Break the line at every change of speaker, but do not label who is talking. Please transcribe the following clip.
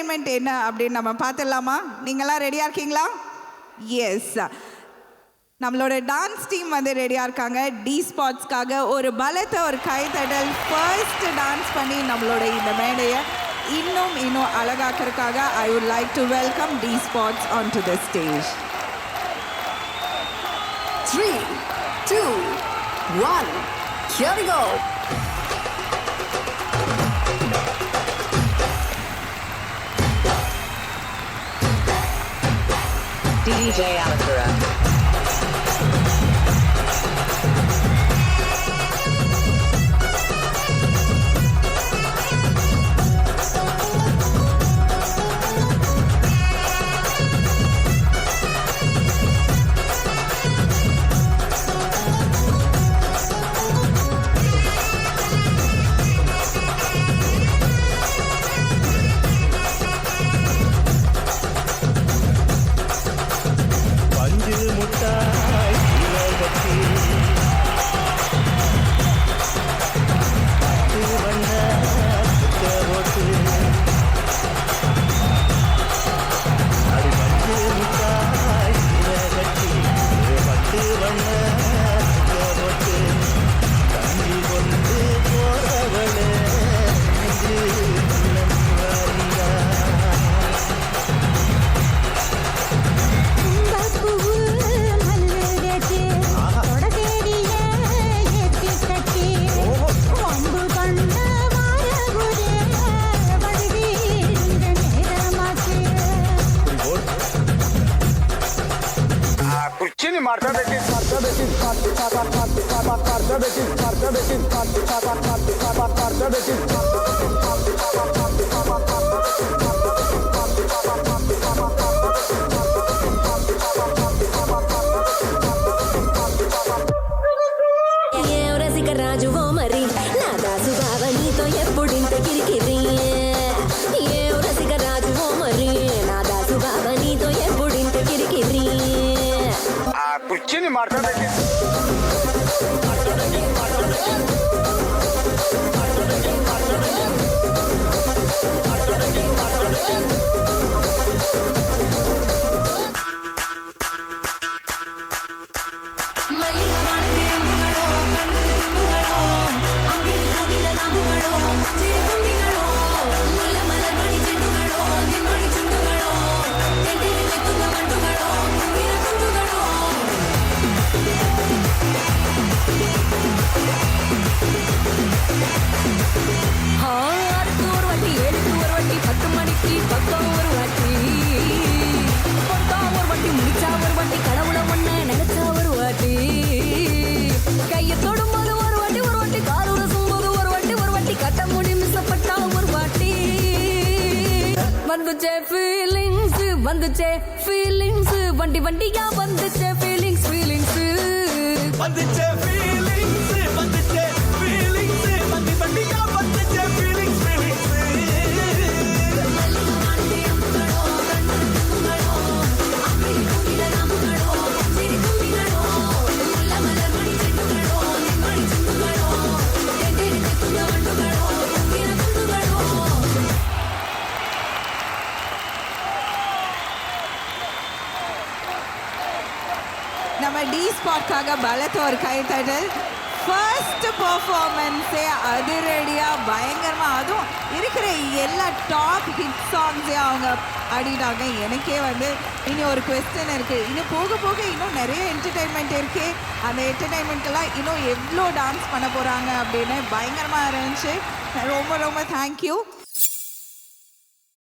Entertainment என்ன அப்படின்னு நம்ம பார்த்துடலாமா? நீங்களாம் ரெடியாக இருக்கீங்களா? எஸ், நம்மளோட டான்ஸ் டீம் வந்து ரெடியாக இருக்காங்க. டி ஸ்பாட்ஸ்க்காக ஒரு பலத்தை ஒரு கைத்தடல் ஃபர்ஸ்ட் டான்ஸ் பண்ணி நம்மளோட இந்த மேடையை இன்னும் அழகாக்கிறதுக்காக I would like to welcome the spots on to the stage.
3, 2, 1, here we go.
DJ Alakura.
வந்துச்சே ஃபீலிங்ஸ் வண்டி வண்டியா வந்துச்சே ஃபீலிங்ஸ்
வந்துச்சே ஃபீலிங்ஸ் வந்துச்சே ஃபீலிங்ஸ் வண்டி வண்டியா வந்துச்சே ஃபீலிங்ஸ்
நம்ம டி ஸ்பாட்காக பலத்த ஒரு கைத்தடல். ஃபர்ஸ்ட் பர்ஃபார்மன்ஸே அதிரடியாக பயங்கரமாக, அதுவும் இருக்கிற எல்லா டாப் ஹிட் சாங்ஸையும் அவங்க ஆடிட்டாங்க. எனக்கே வந்து இனி ஒரு குவெஸ்டன் இருக்குது, இன்னும் போக போக இன்னும் நிறைய என்டர்டெயின்மெண்ட் இருக்குது. அந்த என்டர்டெயின்மெண்ட்டெல்லாம் இன்னும் எவ்வளோ டான்ஸ் பண்ண போகிறாங்க அப்படின்னு பயங்கரமாக இருந்துச்சு. ரொம்ப தேங்க்யூ.